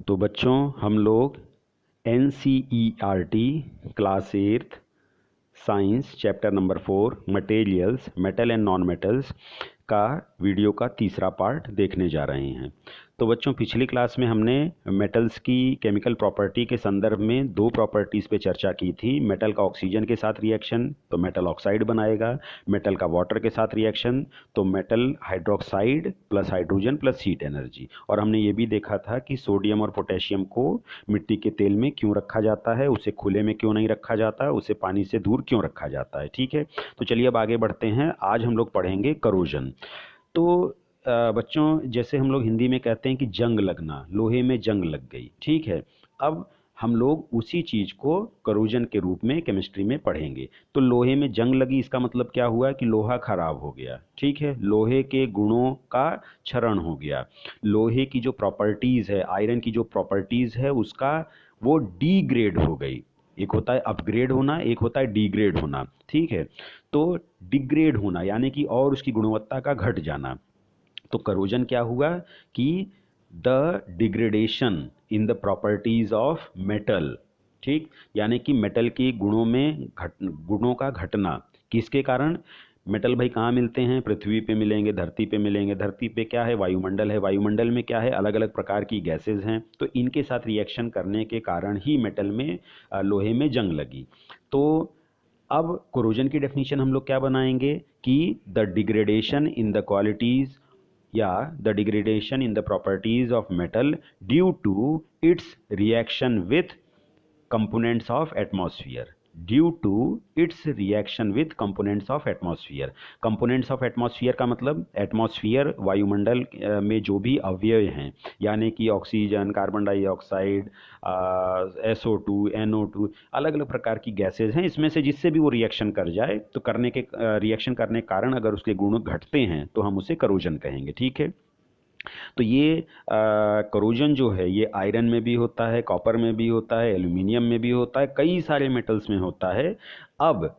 तो बच्चों हम लोग NCERT class 8 science chapter number 4 materials metal and non metals का वीडियो का तीसरा पार्ट देखने जा रहे हैं। तो बच्चों पिछली क्लास में हमने मेटल्स की केमिकल प्रॉपर्टी के संदर्भ में दो प्रॉपर्टीज़ पे चर्चा की थी। मेटल का ऑक्सीजन के साथ रिएक्शन तो मेटल ऑक्साइड बनाएगा, मेटल का वाटर के साथ रिएक्शन तो metal hydroxide plus hydrogen plus heat energy. और हमने ये भी देखा था कि सोडियम और पोटेशियम को मिट्टी के तेल में क्यों रखा जाता है, उसे खुले में क्यों नहीं रखा जाता, उसे पानी से दूर क्यों रखा जाता है। ठीक है, तो चलिए अब आगे बढ़ते हैं। आज हम लोग पढ़ेंगे करोजन। तो बच्चों जैसे हम लोग हिंदी में कहते हैं कि जंग लगना, लोहे में जंग लग गई। ठीक है, अब हम लोग उसी चीज को करोजन के रूप में केमिस्ट्री में पढ़ेंगे। तो लोहे में जंग लगी, इसका मतलब क्या हुआ कि लोहा खराब हो गया। ठीक है, लोहे के गुणों का क्षरण हो गया। लोहे की जो प्रॉपर्टीज है, आयरन की जो प्रॉपर्टीज है उसका वो डीग्रेड हो गई। एक होता है अपग्रेड होना, एक होता है डिग्रेड होना। ठीक है, तो डिग्रेड होना यानी कि और उसकी गुणवत्ता का घट जाना। तो करोजन क्या हुआ कि the degradation in the properties of metal. ठीक, यानी कि मेटल के गुणों में गुणों का घटना। किसके कारण? मेटल भाई कहाँ मिलते हैं? पृथ्वी पे मिलेंगे, धरती पे मिलेंगे। धरती पे क्या है? वायुमंडल है। वायुमंडल में क्या है? अलग अलग प्रकार की गैसेज हैं। तो इनके साथ रिएक्शन करने के कारण ही मेटल में लोहे में जंग लगी। तो अब कोरोजन की डेफिनेशन हम लोग क्या बनाएंगे कि the degradation in the qualities या the degradation in the properties of metal due to its reaction with components of atmosphere, due to its reaction with components of atmosphere। components of atmosphere का मतलब atmosphere, वायुमंडल में जो भी अवयव हैं, यानी कि oxygen, carbon dioxide, SO2, NO2, अलग अलग प्रकार की गैसेज हैं। इसमें से जिससे भी वो रिएक्शन कर जाए तो रिएक्शन करने के कारण अगर उसके गुण घटते हैं तो हम उसे करोजन कहेंगे। ठीक है, तो ये करोजन जो है ये आयरन में भी होता है, कॉपर में भी होता है, एल्यूमिनियम में भी होता है, कई सारे मेटल्स में होता है। अब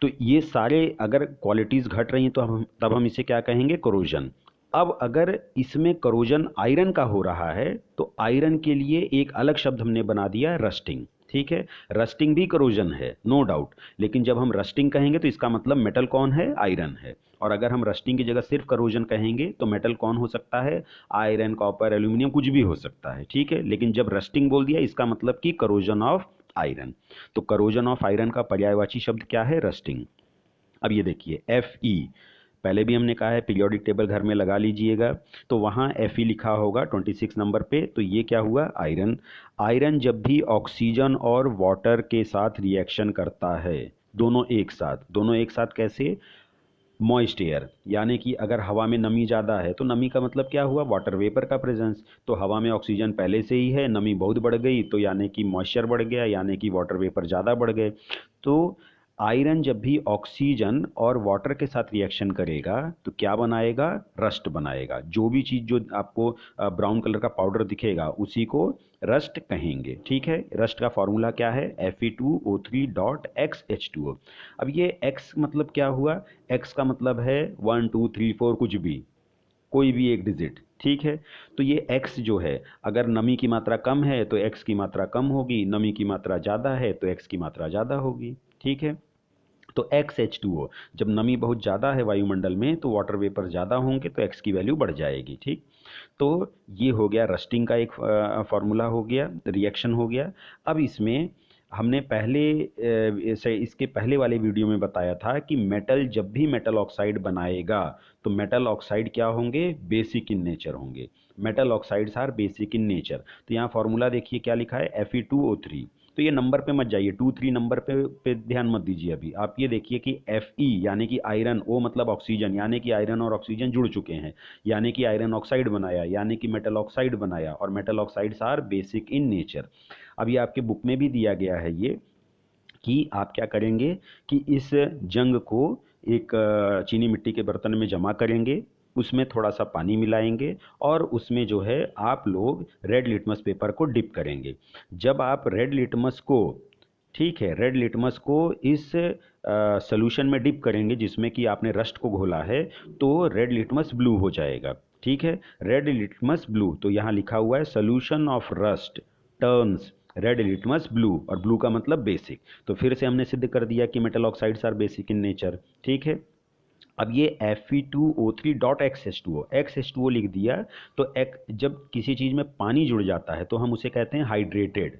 तो ये सारे अगर क्वालिटीज़ घट रही हैं तो तब हम इसे क्या कहेंगे? करोजन। अब अगर इसमें करोजन आयरन का हो रहा है तो आयरन के लिए एक अलग शब्द हमने बना दिया, रस्टिंग। ठीक है, रस्टिंग भी करोजन है, नो डाउट। लेकिन जब हम रस्टिंग कहेंगे तो इसका मतलब मेटल कौन है? आयरन है। और अगर हम रस्टिंग की जगह सिर्फ करोजन कहेंगे तो मेटल कौन हो सकता है? आयरन, कॉपर, एल्यूमिनियम, कुछ भी हो सकता है। ठीक है, लेकिन जब रस्टिंग बोल दिया इसका मतलब कि करोजन ऑफ आयरन। तो करोजन ऑफ आयरन का पर्यायवाची शब्द क्या है? रस्टिंग। अब ये देखिए Fe, पहले भी हमने कहा है पीरियोडिक टेबल घर में लगा लीजिएगा, तो वहाँ Fe लिखा होगा 26 नंबर पे। तो ये क्या हुआ? आयरन। आयरन जब भी ऑक्सीजन और वाटर के साथ रिएक्शन करता है, दोनों एक साथ, दोनों एक साथ कैसे? मॉइस्ट एयर, यानी कि अगर हवा में नमी ज़्यादा है तो नमी का मतलब क्या हुआ? वाटर वेपर का प्रेजेंस। तो हवा में ऑक्सीजन पहले से ही है, नमी बहुत बढ़ गई तो यानी कि मॉइस्चर बढ़ गया, यानी कि वाटर वेपर ज़्यादा बढ़ गए। तो आयरन जब भी ऑक्सीजन और वाटर के साथ रिएक्शन करेगा तो क्या बनाएगा? रस्ट बनाएगा। जो भी चीज़ जो आपको ब्राउन कलर का पाउडर दिखेगा उसी को रस्ट कहेंगे। ठीक है, रस्ट का फॉर्मूला क्या है? Fe2O3.XH2O। अब ये X मतलब क्या हुआ? X का मतलब है 1 2 3 4, कुछ भी, कोई भी एक डिजिट। ठीक है, तो ये x जो है, अगर नमी की मात्रा कम है तो x की मात्रा कम होगी, नमी की मात्रा ज़्यादा है तो x की मात्रा ज़्यादा होगी। ठीक है, तो XH2O, जब नमी बहुत ज़्यादा है वायुमंडल में तो वाटर वेपर ज़्यादा होंगे तो x की वैल्यू बढ़ जाएगी। ठीक, तो ये हो गया रस्टिंग का एक फार्मूला हो गया, रिएक्शन हो गया। अब इसमें हमने इसके पहले वाले वीडियो में बताया था कि मेटल जब भी मेटल ऑक्साइड बनाएगा तो मेटल ऑक्साइड क्या होंगे? बेसिक इन नेचर होंगे। Metal oxides are basic in nature. तो यहाँ फॉर्मूला देखिए क्या लिखा है? Fe2O3। तो ये नंबर पे मत जाइए, 2 3 नंबर पे ध्यान मत दीजिए। अभी आप ये देखिए कि Fe यानी कि आयरन, O मतलब ऑक्सीजन, यानी कि आयरन और ऑक्सीजन जुड़ चुके हैं, यानी कि आयरन ऑक्साइड बनाया, यानी कि मेटल ऑक्साइड बनाया, और metal oxides are basic in nature. अब ये आपके बुक में भी दिया गया है ये कि आप क्या करेंगे कि इस जंग को एक चीनी मिट्टी के बर्तन में जमा करेंगे, उसमें थोड़ा सा पानी मिलाएंगे और उसमें जो है आप लोग रेड लिटमस पेपर को डिप करेंगे। जब आप रेड लिटमस को, ठीक है, रेड लिटमस को इस सोल्यूशन में डिप करेंगे जिसमें कि आपने रस्ट को घोला है, तो रेड लिटमस ब्लू हो जाएगा। ठीक है। रेड लिटमस ब्लू, तो यहाँ लिखा हुआ है solution of rust turns red litmus blue, और ब्लू का मतलब बेसिक। तो फिर से हमने सिद्ध कर दिया कि metal oxides are basic in nature. ठीक है। अब ये Fe2O3.XH2O XH2O लिख दिया, तो जब किसी चीज़ में पानी जुड़ जाता है तो हम उसे कहते हैं हाइड्रेटेड।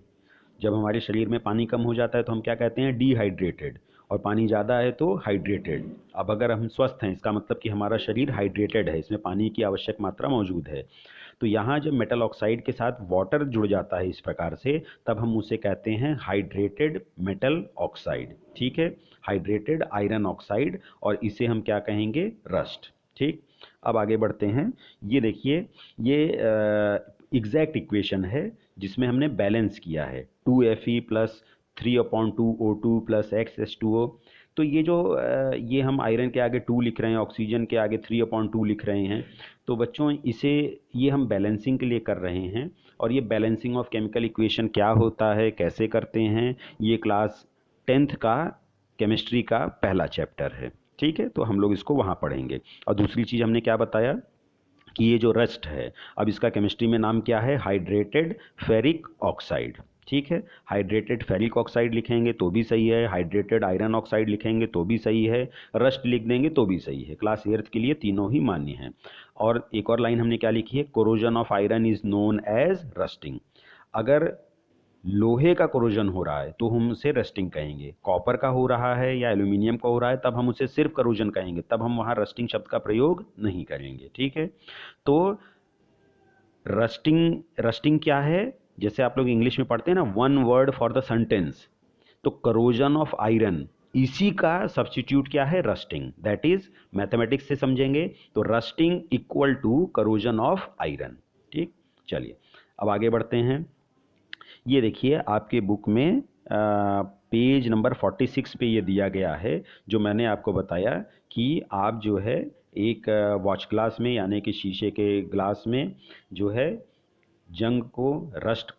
जब हमारे शरीर में पानी कम हो जाता है तो हम क्या कहते हैं, डिहाइड्रेटेड, और पानी ज़्यादा है तो हाइड्रेटेड। अब अगर हम स्वस्थ हैं, इसका मतलब कि हमारा शरीर हाइड्रेटेड है, इसमें पानी की आवश्यक मात्रा मौजूद है। तो यहाँ जब मेटल ऑक्साइड के साथ वाटर जुड़ जाता है इस प्रकार से, तब हम उसे कहते हैं हाइड्रेटेड मेटल ऑक्साइड। ठीक है, हाइड्रेटेड आयरन ऑक्साइड, और इसे हम क्या कहेंगे, रस्ट। ठीक, अब आगे बढ़ते हैं। ये देखिए, ये एग्जैक्ट इक्वेशन है जिसमें हमने बैलेंस किया है 2Fe plus 3/2O2 plus XH2O। तो ये जो ये हम आयरन के आगे 2 लिख रहे हैं, ऑक्सीजन के आगे 3/2 लिख रहे हैं। तो बच्चों इसे ये हम बैलेंसिंग के लिए कर रहे हैं, और ये बैलेंसिंग ऑफ केमिकल इक्वेशन क्या होता है, कैसे करते हैं, ये क्लास 10th का केमिस्ट्री का पहला चैप्टर है। ठीक है, तो हम लोग इसको वहाँ पढ़ेंगे। और दूसरी चीज़ हमने क्या बताया कि ये जो रस्ट है, अब इसका केमिस्ट्री में नाम क्या है, हाइड्रेटेड फेरिक ऑक्साइड। ठीक है, हाइड्रेटेड फेरिक ऑक्साइड लिखेंगे तो भी सही है, हाइड्रेटेड आयरन ऑक्साइड लिखेंगे तो भी सही है, रस्ट लिख देंगे तो भी सही है। क्लास 8th के लिए तीनों ही मान्य हैं। और एक और लाइन हमने क्या लिखी है, corrosion of iron is known as rusting. अगर लोहे का कोरोजन हो रहा है तो हम उसे रस्टिंग कहेंगे, कॉपर का हो रहा है या एल्यूमिनियम का हो रहा है तब हम उसे सिर्फ कोरोजन कहेंगे, तब हम वहाँ रस्टिंग शब्द का प्रयोग नहीं करेंगे। ठीक है, तो रस्टिंग, रस्टिंग क्या है, जैसे आप लोग इंग्लिश में पढ़ते हैं ना, one word for the sentence, तो करोजन ऑफ आयरन, इसी का सब्स्टिट्यूट क्या है, रस्टिंग। दैट इज मैथमेटिक्स से समझेंगे तो rusting equal to corrosion of iron. ठीक, चलिए अब आगे बढ़ते हैं। ये देखिए आपके बुक में पेज नंबर 46 पे ये दिया गया है, जो मैंने आपको बताया कि आप जो है एक वॉच ग्लास में, यानी कि शीशे के ग्लास में जो है जंग को, रस्ट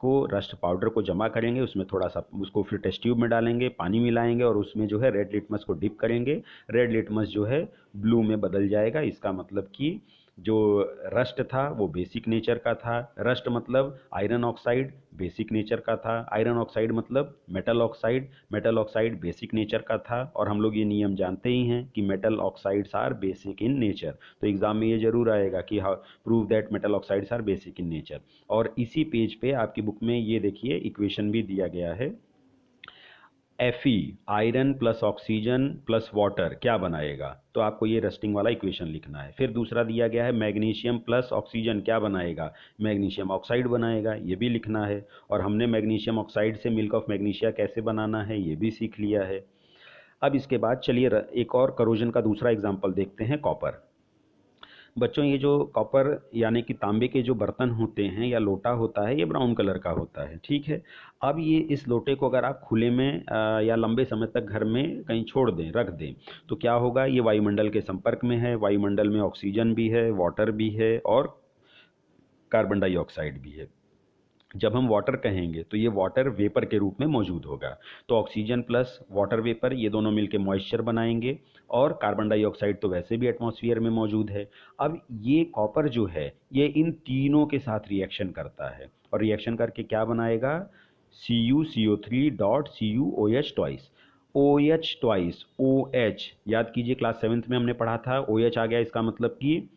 पाउडर को जमा करेंगे, उसमें थोड़ा सा उसको फिर टेस्ट ट्यूब में डालेंगे, पानी मिलाएंगे, और उसमें जो है रेड लिटमस को डिप करेंगे। रेड लिटमस जो है ब्लू में बदल जाएगा। इसका मतलब कि जो रस्ट था वो बेसिक नेचर का था। रस्ट मतलब आयरन ऑक्साइड, बेसिक नेचर का था। आयरन ऑक्साइड मतलब metal oxide, metal oxide basic nature का था। और हम लोग ये नियम जानते ही हैं कि metal oxides are basic in nature. तो एग्जाम में ये जरूर आएगा कि how prove that metal oxides are basic in nature. और इसी पेज पे आपकी बुक में ये देखिए इक्वेशन भी दिया गया है। Fe iron plus oxygen plus water क्या बनाएगा, तो आपको ये रस्टिंग वाला इक्वेशन लिखना है। फिर दूसरा दिया गया है मैग्नीशियम प्लस ऑक्सीजन क्या बनाएगा, मैग्नीशियम ऑक्साइड बनाएगा, ये भी लिखना है। और हमने मैग्नीशियम ऑक्साइड से मिल्क ऑफ मैग्नीशिया कैसे बनाना है ये भी सीख लिया है। अब इसके बाद चलिए एक और करोजन का दूसरा एग्जाम्पल देखते हैं, कॉपर। बच्चों ये जो कॉपर यानी कि तांबे के जो बर्तन होते हैं या लोटा होता है, ये ब्राउन कलर का होता है। ठीक है, अब ये इस लोटे को अगर आप खुले में या लंबे समय तक घर में कहीं छोड़ दें, रख दें, तो क्या होगा, ये वायुमंडल के संपर्क में है। वायुमंडल में ऑक्सीजन भी है, वाटर भी है, और कार्बन डाइऑक्साइड भी है। जब हम वाटर कहेंगे तो ये वाटर वेपर के रूप में मौजूद होगा। तो ऑक्सीजन प्लस वाटर वेपर ये दोनों मिलकर मॉइस्चर बनाएंगे, और कार्बन डाइऑक्साइड तो वैसे भी एटमॉस्फेयर में मौजूद है। अब ये कॉपर जो है ये इन तीनों के साथ रिएक्शन करता है, और रिएक्शन करके क्या बनाएगा, CuCO3.CuOH twice. OH twice, OH याद कीजिए क्लास 7th में हमने पढ़ा था, OH आ गया, इसका मतलब कि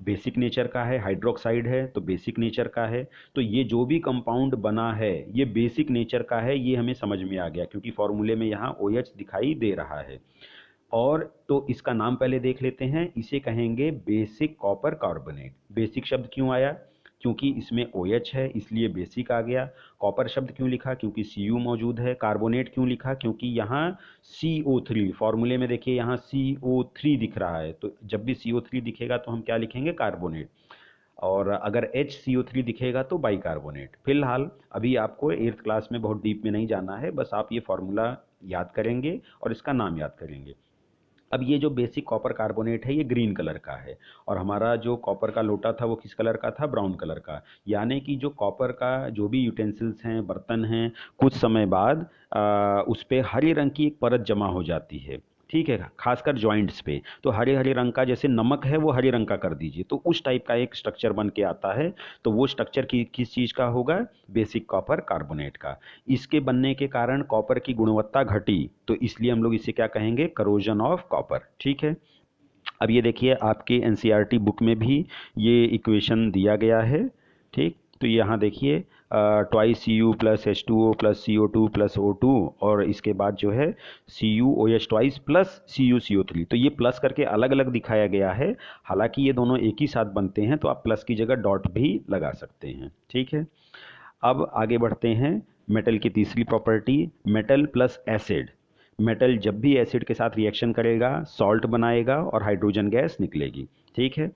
बेसिक नेचर का है। हाइड्रोक्साइड है तो बेसिक नेचर का है। तो ये जो भी कंपाउंड बना है ये बेसिक नेचर का है, ये हमें समझ में आ गया क्योंकि फॉर्मूले में यहाँ OH दिखाई दे रहा है। और तो इसका नाम पहले देख लेते हैं, इसे कहेंगे बेसिक कॉपर कार्बोनेट। बेसिक शब्द क्यों आया, क्योंकि इसमें OH है इसलिए बेसिक आ गया। कॉपर शब्द क्यों लिखा, क्योंकि Cu मौजूद है। कार्बोनेट क्यों लिखा, क्योंकि यहाँ CO3 फॉर्मूले में देखिए यहाँ CO3 दिख रहा है, तो जब भी CO3 दिखेगा तो हम क्या लिखेंगे, कार्बोनेट। और अगर HCO3 दिखेगा तो बाइकार्बोनेट। फिलहाल अभी आपको 8th क्लास में बहुत डीप में नहीं जाना है, बस आप ये फॉर्मूला याद करेंगे और इसका नाम याद करेंगे। अब ये जो बेसिक कॉपर कार्बोनेट है ये ग्रीन कलर का है, और हमारा जो कॉपर का लोटा था वो किस कलर का था, ब्राउन कलर का। यानी कि जो कॉपर का जो भी यूटेंसिल्स हैं, बर्तन हैं, कुछ समय बाद उस पर हरे रंग की एक परत जमा हो जाती है। ठीक है, खासकर जॉइंट्स पे। तो हरे हरे रंग का जैसे नमक है वो हरे रंग का कर दीजिए, तो उस टाइप का एक स्ट्रक्चर बन के आता है। तो वो स्ट्रक्चर किस चीज़ का होगा? बेसिक कॉपर कार्बोनेट का। इसके बनने के कारण कॉपर की गुणवत्ता घटी, तो इसलिए हम लोग इसे क्या कहेंगे? Corrosion of copper. ठीक है, अब ये देखिए आपके एनसीईआरटी बुक में भी ये इक्वेशन दिया गया है। ठीक, तो यहाँ देखिए twice C U plus H two O plus C O two plus O two, और इसके बाद जो है C U O H twice plus C O three. तो ये प्लस करके अलग अलग दिखाया गया है, हालांकि ये दोनों एक ही साथ बनते हैं, तो आप प्लस की जगह डॉट भी लगा सकते हैं। ठीक है, अब आगे बढ़ते हैं। मेटल की तीसरी property, metal plus acid. Metal जब भी एसिड के साथ रिएक्शन करेगा सॉल्ट बनाएगा और हाइड्रोजन गैस निकलेगी। ठीक है,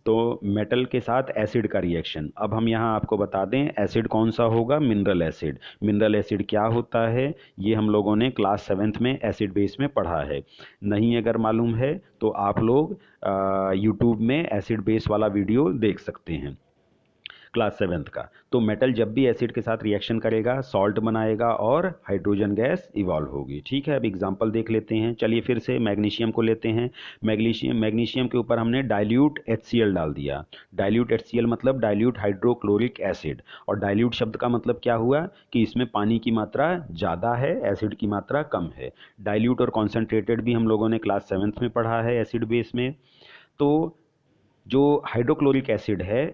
तो मेटल के साथ एसिड का रिएक्शन, अब हम यहाँ आपको बता दें एसिड कौन सा होगा? Mineral acid. मिनरल एसिड क्या होता है ये हम लोगों ने क्लास 7th में एसिड बेस में पढ़ा है। नहीं अगर मालूम है तो आप लोग यूट्यूब में एसिड बेस वाला वीडियो देख सकते हैं क्लास 7th का। तो मेटल जब भी एसिड के साथ रिएक्शन करेगा सॉल्ट बनाएगा और हाइड्रोजन गैस इवॉल्व होगी। ठीक है, अब एग्जांपल देख लेते हैं। चलिए फिर से मैग्नीशियम को लेते हैं। मैग्नीशियम के ऊपर हमने डाइल्यूट HCl डाल दिया। डाइल्यूट HCl मतलब डाइल्यूट हाइड्रोक्लोरिक एसिड, और डाइल्यूट शब्द का मतलब क्या हुआ कि इसमें पानी की मात्रा ज़्यादा है, एसिड की मात्रा कम है। डाइल्यूट और कॉन्सेंट्रेटेड भी हम लोगों ने क्लास 7th में पढ़ा है एसिड बेस में। तो जो हाइड्रोक्लोरिक एसिड है,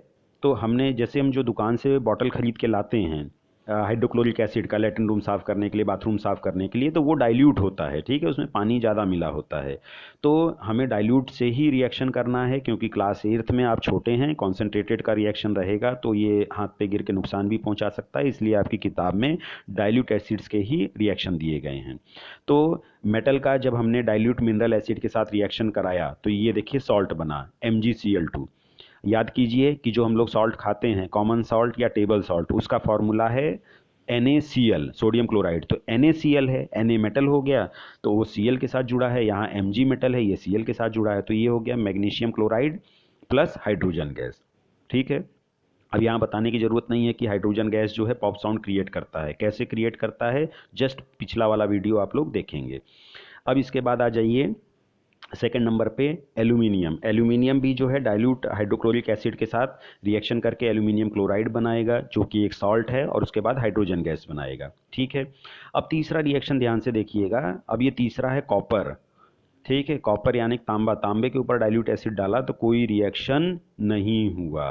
तो हमने जैसे हम जो दुकान से बॉटल खरीद के लाते हैं हाइड्रोक्लोरिक एसिड का, लैट्रिन रूम साफ़ करने के लिए, बाथरूम साफ़ करने के लिए, तो वो डाइल्यूट होता है। ठीक है, उसमें पानी ज़्यादा मिला होता है। तो हमें डाइल्यूट से ही रिएक्शन करना है, क्योंकि क्लास 8th में आप छोटे हैं, कॉन्सेंट्रेटेड का रिएक्शन रहेगा तो ये हाथ पे गिर के नुकसान भी पहुंचा सकता है, इसलिए आपकी किताब में डाइल्यूट एसिड्स के ही रिएक्शन दिए गए हैं। तो मेटल का जब हमने डाइल्यूट मिनरल एसिड के साथ रिएक्शन कराया तो ये देखिए सॉल्ट बना MgCl2। याद कीजिए कि जो हम लोग सॉल्ट खाते हैं, कॉमन सॉल्ट या टेबल सॉल्ट, उसका फॉर्मूला है NaCl, सोडियम क्लोराइड। तो NaCl है, Na मेटल हो गया, तो वो Cl के साथ जुड़ा है। यहाँ Mg मेटल है, ये Cl के साथ जुड़ा है, तो ये हो गया magnesium chloride plus hydrogen gas. ठीक है, अब यहाँ बताने की ज़रूरत नहीं है कि हाइड्रोजन गैस जो है पॉप साउंड क्रिएट करता है। कैसे क्रिएट करता है, जस्ट पिछला वाला वीडियो आप लोग देखेंगे। अब इसके बाद आ जाइए सेकेंड नंबर पे एल्यूमिनियम। एल्यूमिनियम भी जो है डाइल्यूट हाइड्रोक्लोरिक एसिड के साथ रिएक्शन करके एल्यूमिनियम क्लोराइड बनाएगा, जो कि एक सॉल्ट है, और उसके बाद हाइड्रोजन गैस बनाएगा। ठीक है, अब तीसरा रिएक्शन ध्यान से देखिएगा। अब ये तीसरा है कॉपर। ठीक है, कॉपर यानी तांबा, तांबे के ऊपर डाइल्यूट एसिड डाला तो कोई रिएक्शन नहीं हुआ।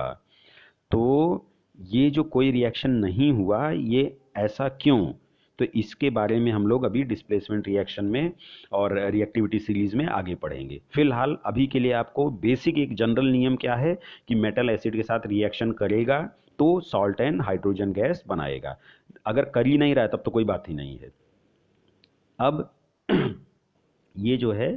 तो ये जो कोई रिएक्शन नहीं हुआ, ये ऐसा क्यों? तो इसके बारे में हम लोग अभी डिस्प्लेसमेंट रिएक्शन में और रिएक्टिविटी सीरीज में आगे पढ़ेंगे। फिलहाल अभी के लिए आपको बेसिक एक जनरल नियम क्या है कि मेटल एसिड के साथ रिएक्शन करेगा तो सॉल्ट एंड हाइड्रोजन गैस बनाएगा। अगर कर ही नहीं रहा है तब तो कोई बात ही नहीं है। अब ये जो है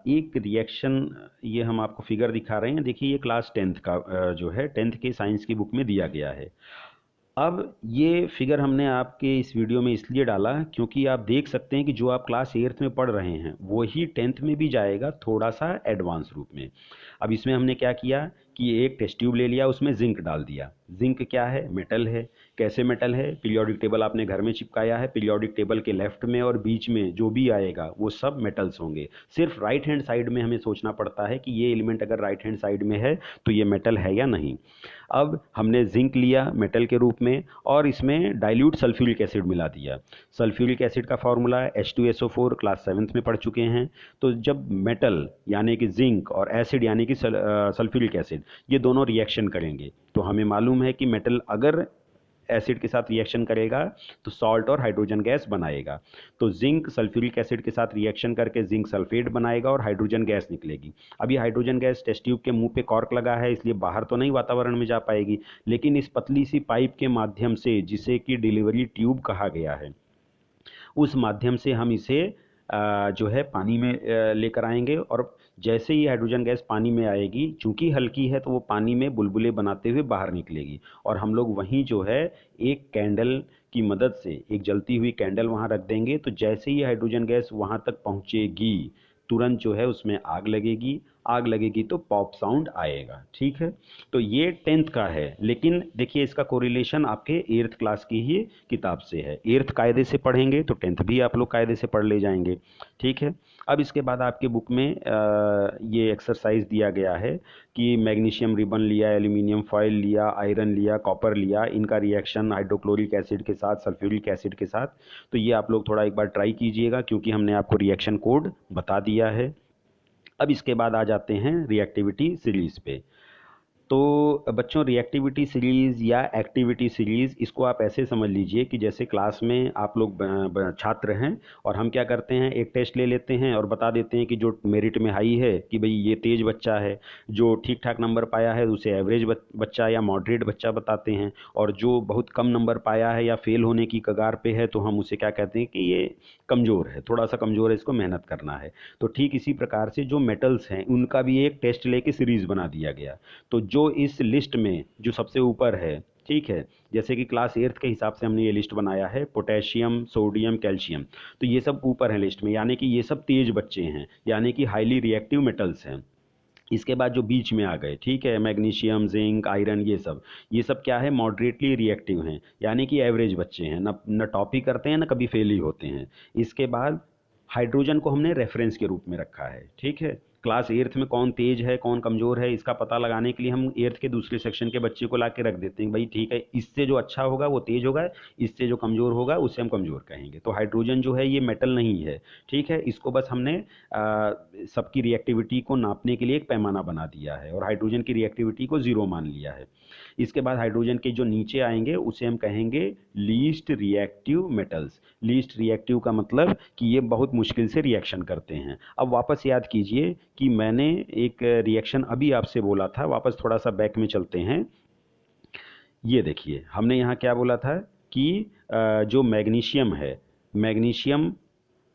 एक रिएक्शन, ये हम आपको फिगर दिखा रहे हैं। देखिए ये क्लास 10th का जो है 10th के साइंस की बुक में दिया गया है। अब ये फिगर हमने आपके इस वीडियो में इसलिए डाला क्योंकि आप देख सकते हैं कि जो आप क्लास 8th में पढ़ रहे हैं वही 10th में भी जाएगा, थोड़ा सा एडवांस रूप में। अब इसमें हमने क्या किया कि एक टेस्ट ट्यूब ले लिया, उसमें जिंक डाल दिया। जिंक क्या है? मेटल है। कैसे मेटल है? पीरियोडिक टेबल आपने घर में चिपकाया है, पीरियोडिक टेबल के लेफ्ट में और बीच में जो भी आएगा वो सब मेटल्स होंगे। सिर्फ राइट हैंड साइड में हमें सोचना पड़ता है कि ये एलिमेंट अगर राइट हैंड साइड में है तो ये मेटल है या नहीं। अब हमने जिंक लिया मेटल के रूप में और इसमें डाइल्यूट सल्फ्यूरिक एसिड मिला दिया। सल्फ्यूरिक एसिड का फॉर्मूला H2SO4, क्लास 7th में पढ़ चुके हैं। तो जब मेटल यानी कि जिंक और एसिड यानी कि सल्फ्यूरिक एसिड ये दोनों रिएक्शन करेंगे तो हमें मालूम है कि मेटल अगर एसिड के साथ रिएक्शन करेगा तो सॉल्ट और हाइड्रोजन गैस बनाएगा। तो जिंक सल्फ्यूरिक एसिड के साथ रिएक्शन करके जिंक सल्फेट बनाएगा और हाइड्रोजन गैस निकलेगी। अब ये हाइड्रोजन गैस टेस्ट ट्यूब के मुंह पे कॉर्क लगा है, इसलिए बाहर तो नहीं वातावरण में जा पाएगी, लेकिन इस पतली सी पाइप के माध्यम से, जिसे कि डिलीवरी ट्यूब कहा गया है, उस माध्यम से हम इसे जो है पानी में लेकर आएंगे। और जैसे ही हाइड्रोजन गैस पानी में आएगी, चूंकि हल्की है तो वो पानी में बुलबुले बनाते हुए बाहर निकलेगी, और हम लोग वहीं जो है एक कैंडल की मदद से, एक जलती हुई कैंडल वहाँ रख देंगे। तो जैसे ही हाइड्रोजन गैस वहाँ तक पहुँचेगी तुरंत जो है उसमें आग लगेगी। आग लगेगी तो पॉप साउंड आएगा। ठीक है, तो ये 10th का है, लेकिन देखिए इसका कोरिलेशन आपके 8th क्लास की ही किताब से है। 8th कायदे से पढ़ेंगे तो 10th भी आप लोग कायदे से पढ़ ले जाएंगे। ठीक है, अब इसके बाद आपके बुक में ये एक्सरसाइज दिया गया है कि मैग्नीशियम रिबन लिया, एल्यूमिनियम फॉयल लिया, आयरन लिया, कॉपर लिया, इनका रिएक्शन हाइड्रोक्लोरिक एसिड के साथ, सल्फ्यूरिक एसिड के साथ। तो ये आप लोग थोड़ा एक बार ट्राई कीजिएगा, क्योंकि हमने आपको रिएक्शन कोड बता दिया है। अब इसके बाद आ जाते हैं रिएक्टिविटी सीरीज पे। तो बच्चों, रिएक्टिविटी सीरीज़ या एक्टिविटी सीरीज़, इसको आप ऐसे समझ लीजिए कि जैसे क्लास में आप लोग छात्र हैं और हम क्या करते हैं, एक टेस्ट ले लेते हैं और बता देते हैं कि जो मेरिट में हाई है कि भाई ये तेज बच्चा है, जो ठीक ठाक नंबर पाया है उसे एवरेज बच्चा या मॉडरेट बच्चा बताते हैं, और जो बहुत कम नंबर पाया है या फेल होने की कगार पे है तो हम उसे क्या कहते हैं कि ये कमज़ोर है, थोड़ा सा कमज़ोर है, इसको मेहनत करना है। तो ठीक इसी प्रकार से जो मेटल्स हैं उनका भी एक टेस्ट लेके सीरीज़ बना दिया गया। तो जो इस लिस्ट में जो सबसे ऊपर है, ठीक है, जैसे कि क्लास 8th के हिसाब से हमने ये लिस्ट बनाया है, पोटेशियम, सोडियम, कैल्शियम, तो ये सब ऊपर है लिस्ट में, यानी कि ये सब तेज बच्चे हैं, यानी कि हाईली रिएक्टिव मेटल्स हैं। इसके बाद जो बीच में आ गए, ठीक है, मैग्नीशियम, जिंक, आयरन, ये सब क्या है, मॉडरेटली रिएक्टिव हैं, यानी कि एवरेज बच्चे हैं, न न टॉप ही करते हैं न कभी फेल ही होते हैं। इसके बाद हाइड्रोजन को हमने रेफरेंस के रूप में रखा है। ठीक है, क्लास 8th में कौन तेज है कौन कमज़ोर है इसका पता लगाने के लिए हम 8th के दूसरे सेक्शन के बच्चे को ला के रख देते हैं, भाई ठीक है, इससे जो अच्छा होगा वो तेज होगा, इससे जो कमज़ोर होगा उसे हम कमज़ोर कहेंगे। तो हाइड्रोजन जो है ये मेटल नहीं है। ठीक है, इसको बस हमने सबकी रिएक्टिविटी को नापने के लिए एक पैमाना बना दिया है और हाइड्रोजन की रिएक्टिविटी को 0 मान लिया है। इसके बाद हाइड्रोजन के जो नीचे आएंगे उसे हम कहेंगे least reactive metals. Least reactive का मतलब कि ये बहुत मुश्किल से रिएक्शन करते हैं। अब वापस याद कीजिए कि मैंने एक रिएक्शन अभी आपसे बोला था, वापस थोड़ा सा बैक में चलते हैं। ये देखिए, हमने यहाँ क्या बोला था कि जो मैग्नीशियम है, मैग्नीशियम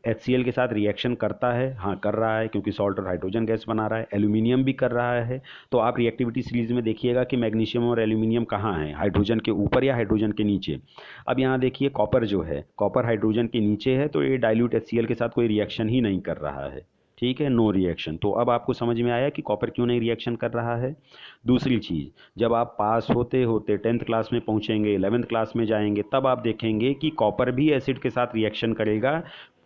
HCl के साथ रिएक्शन करता है, हाँ कर रहा है, क्योंकि सॉल्ट और हाइड्रोजन गैस बना रहा है। एल्यूमिनियम भी कर रहा है। तो आप रिएक्टिविटी सीरीज में देखिएगा कि मैग्नीशियम और एल्यूमिनियम कहाँ है, हाइड्रोजन के ऊपर या हाइड्रोजन के नीचे। अब यहाँ देखिए, कॉपर जो है, कॉपर हाइड्रोजन के नीचे है, तो ये डाइल्यूट HCl के साथ कोई रिएक्शन ही नहीं कर रहा है। ठीक है, नो रिएक्शन। तो अब आपको समझ में आया कि कॉपर क्यों नहीं रिएक्शन कर रहा है। दूसरी चीज़, जब आप पास होते होते 10th क्लास में पहुंचेंगे, 11th क्लास में जाएंगे, तब आप देखेंगे कि कॉपर भी एसिड के साथ रिएक्शन करेगा।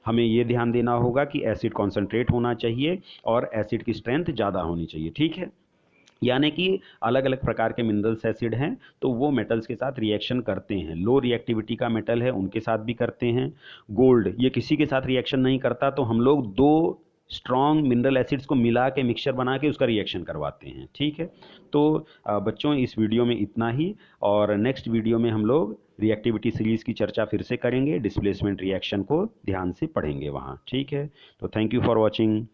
हमें ये ध्यान देना होगा कि एसिड कॉन्सेंट्रेट होना चाहिए और एसिड की स्ट्रेंथ ज़्यादा होनी चाहिए। ठीक है, यानी कि अलग अलग प्रकार के मिनरल्स एसिड हैं, तो वो मेटल्स के साथ रिएक्शन करते हैं। लो रिएक्टिविटी का मेटल है उनके साथ भी करते हैं। गोल्ड ये किसी के साथ रिएक्शन नहीं करता, तो हम लोग दो स्ट्रॉन्ग मिनरल एसिड्स को मिला के मिक्सचर बना के उसका रिएक्शन करवाते हैं। ठीक है, तो बच्चों इस वीडियो में इतना ही, और नेक्स्ट वीडियो में हम लोग रिएक्टिविटी सीरीज की चर्चा फिर से करेंगे, डिस्प्लेसमेंट रिएक्शन को ध्यान से पढ़ेंगे वहाँ। ठीक है, तो थैंक यू फॉर वॉचिंग।